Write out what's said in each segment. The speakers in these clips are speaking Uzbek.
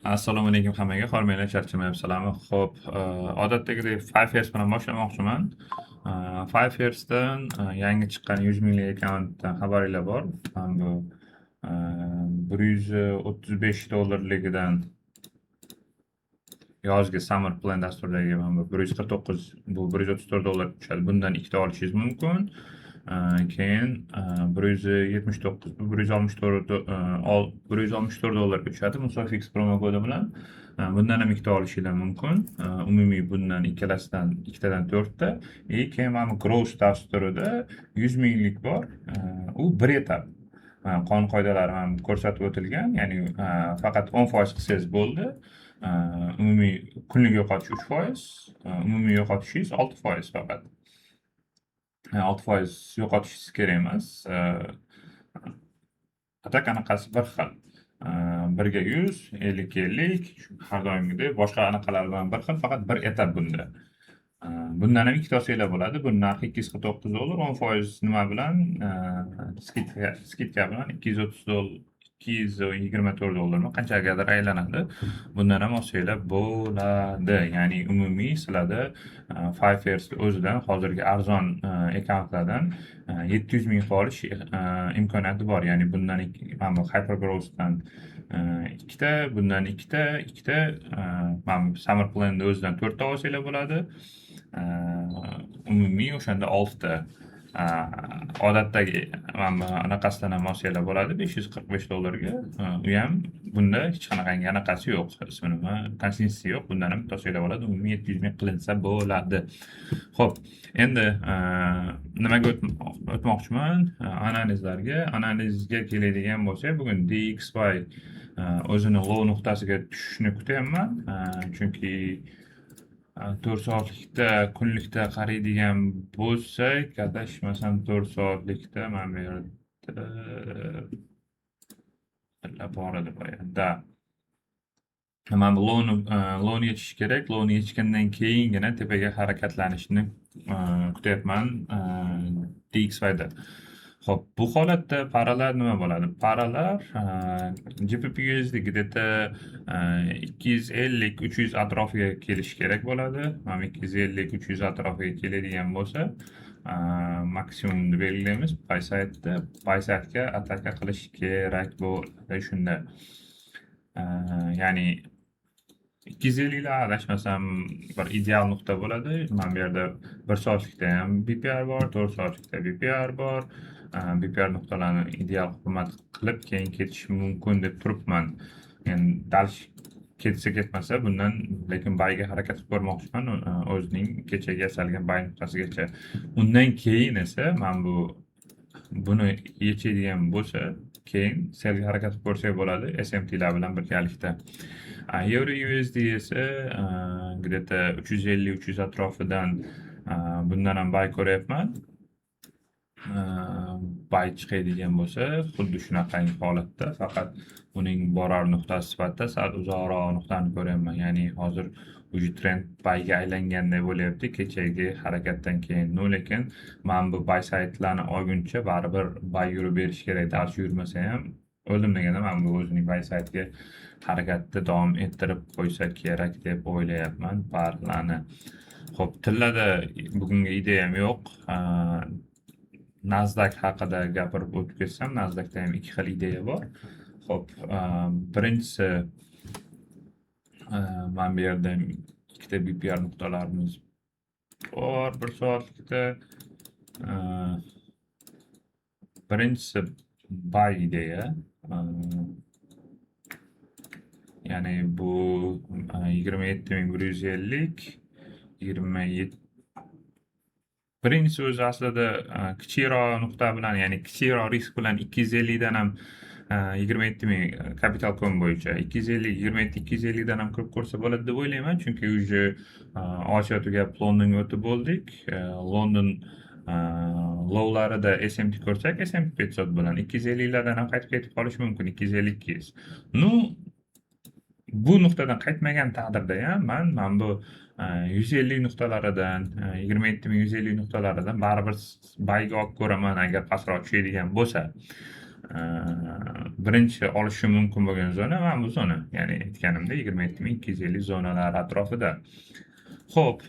Assalomu alaykum hammaga. Hormanglar, charchamayapsizlarmi? Xo'p, odatdagidek 5Hz bilan boshlamoqchiman. 5Hzdan yangi chiqqan 100 minglik akkauntdan xabaringlar bor. Man bu $135 yozgi Summer Plan dasturidagi mana bu 149, bu $134 tushadi. Bundan ikkita olishingiz mumkin. Keyin $179, bu $164 tushadi Musofix promo kodi bilan. Bundan ham ikkita olishinglar mumkin. Umumiy bundan ikkitadan 4ta. Keyin mana bu Growth dasturida 100 minglik bor. U bir etap. Qonun qoidalari ham ko'rsatib o'tilgan. Ya'ni faqat 10% qilsangiz bo'ldi. Umumiy kunlik yo'qotish 3%, umumiy yo'qotishingiz 6% faqat. 6% yo'qotishingiz kerak emas. Atak anaqasi bir xil. 1 ga 100, 50 ga 50, har doimgidek boshqa anaqalar bilan bir xil, faqat bir etap bunda. Bundan ham ikkita olsanglar bo'ladi. Buni narxi $249, 10% nima bilan? Skidka bilan $230, $224 qanchagadir aylanadi. Bundan ham olsanglar bo'ladi. Ya'ni umumiy sizlarda 5Hz o'zidan hozirgi arzon akkauntlardan 700 ming olish imkoniyati bor. Ya'ni bundan mana bu Hypergrowthdan ikkita, bundan ikkita, mana bu Summer Plan'da o'zidan 4 ta olsanglar bo'ladi. Umumiy o'shanda 6 ta. Odatdagi mana bu anaqasidan ham olsanglar bo'ladi $545 ga. U ham bunda hech qanaqangi anaqasi yo'q. Ismi nima? Konsistensiya yo'q. Bundan ham olsanglar bo'ladi. Umumiy 700 ming qilinsa bo'ladi. Xo'p, endi nimaga o'tmoqchiman? Analizga keladigan bo'lsak, bugun DXY o'zini low nuqtasiga tushishni kutyapman. Chunki 4 soatlikda, kunlikda qaraydigan bo'lsak, adashmasam 4 soatlikda mana bu yerda bor edi boyagida. Mana bu lowni yechish kerak. Lowni yechgandan keyingina tepaga harakatlanishni kutyapman DXYda. Xo'p, bu holatda paralar nima bo'ladi? Paralar GBP/USD где-то 250-300 atrofiga kelishi kerak bo'ladi. Mana 250-300 atrofiga keladigan bo'lsa, maksimumni belgilaymiz. Buy side'ga ataka qilish kerak bo'ladi shunda. Ya'ni 250 lar adashmasam bir ideal nuqta bo'ladi. Mana bu yerda 1 soatlikda ham BPR bor, 4 soatlikda BPR bor. BPR nuqtalarni ideal hurmat qilib keyin ketish mumkin deb turibman. Endi dal ketmasa bundan, lekin bayga harakat qilib ko'rmoqchiman, o'zining kechaga yasalgan bay nuqtasigacha. Undan keyin esa men buni yechadigan bo'lsa, keyin selga harakat qilib ko'rsak bo'ladi SMT lar bilan birgalikda. Euro USD esa где-то 350-300 atrofidan bundan ham bay ko'ryapman. Bay chiqadigan bo'lsa, xuddi shunaqangi holatda, faqat uning borar nuqtasi sifatida sal uzoqroq nuqtani ko'ryapman. Ya'ni hozir uji trend bayga aylanganday bo'lyapti kechagi harakatdan keyin. Lekin men bu bay saytlarni olguncha baribir bay yurib berish kerak. Dars yurmasa ham o'ldim deganda men bu o'zining bay saytiga harakatni davom ettirib qo'ysa kerak deb o'ylayapman barlarni. Xo'p, tillarda bugungi ideyam yo'q. Nasdaq haqida gapirib o'tib ketsam, Nasdaqda ham ikki xil ideya bor. Xo'p, birinchisi mana bu yerda ikkita BPR nuqtalarimiz bor 1 soatlikda. Birinchisi buy ideya. Ya'ni bu 27150, 27. Birinchisi o'zi aslida kichikroq nuqta bilan, ya'ni kichikroq risk bilan 250 dan ham 27 ming kapital coin bo'yicha 250 dan ham kirib ko'rsa bo'ladi deb o'ylayman. Chunki uje Osiyo tugab Londonga o'tib bo'ldik. London lowlarida SMT ko'rsak, SMT 500 bilan 250 lardan ham qaytib ketib qolish mumkin, 250-200. Bu nuqtadan qaytmagan taqdirda ham men bu 150 nuqtalaridan, 27150 nuqtalaridan baribir bayga olib ko'raman agar pastroq tushadigan bo'lsa. birinchi olishim mumkin bo'lgan zona mana bu zona. Ya'ni aytganimdek 27.250 zonalar atrofida. Xo'p,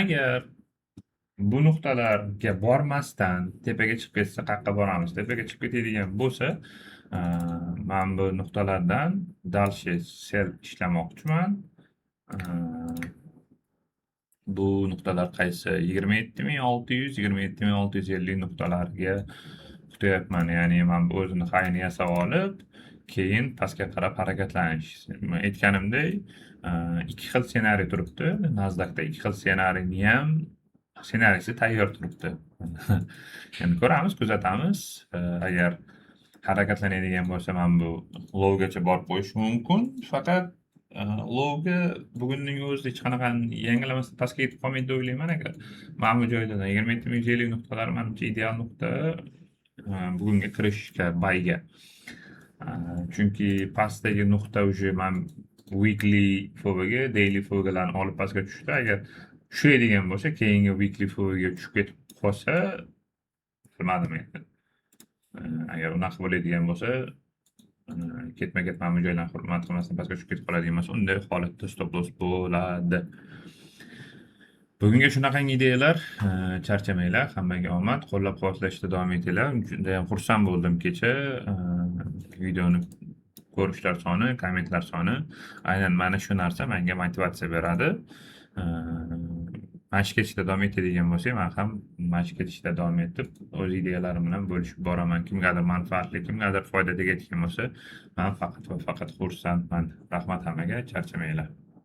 agar bu nuqtalarga bormasdan tepaga chiqib ketsa qayerqa boramiz? Tepaga chiqib ketadigan bo'lsa, men bu nuqtalardan dalshi sel ishlamoqchiman. Bu nuqtalar qaysi? 27.600, 27.650 nuqtalarga kutyapman. Ya'ni men o'zini hayini yasab olib, keyin pastga qarab harakatlanish. Aytganimdek, ikki xil ssenariy turibdi. Nasdaqda ikki xil ssenariysi tayyor turibdi. Endi ko'ramiz, kuzatamiz. Agar harakatlanadigan bo'lsa, men bu lowgacha borib qo'yishim mumkin. Faqat lowga bugunning o'zida hech qanaqangi yangilamasdan pastga ketib qolmaydi deb o'ylayman. Agar mana bu joydan 27.150 nuqtalar menimcha ideal nuqta bugunga kirishga, bayga. Chunki pastdagi nuqta уже men weekly FOVga, daily FOVgalarni olib pastga tushdi. Agar tushadigan bo'lsa, keyingi weekly FOVga tushib ketib qolsa, bilmadim endi. Agar unaqa bo'ladigan bo'lsa, ketma-ket mana bu joylarni hurmat qilmasdan pastga tushib ketib qoladigan bo'lsa, unday holatda stop loss bo'ladi. Bugunga shunaqangi ideyalar, charchamanglar, hammaga omad, qo'llab-quvvatlashda davom etinglar. Judayam xursand bo'ldim kecha videoni ko'rishlar soni, kommentlar soni. Aynan mana shu narsa menga motivatsiya beradi. Mashq etishda davom etadigan bo'lsak, men ham mashq etishda davom etib, o'z ideyalarim bilan bo'lishib boraman. Kimgadir manfaatli, kimgadir foyda tegadigan bo'lsa, men faqat va faqat xursandman. Rahmat hammaga, charchamanglar.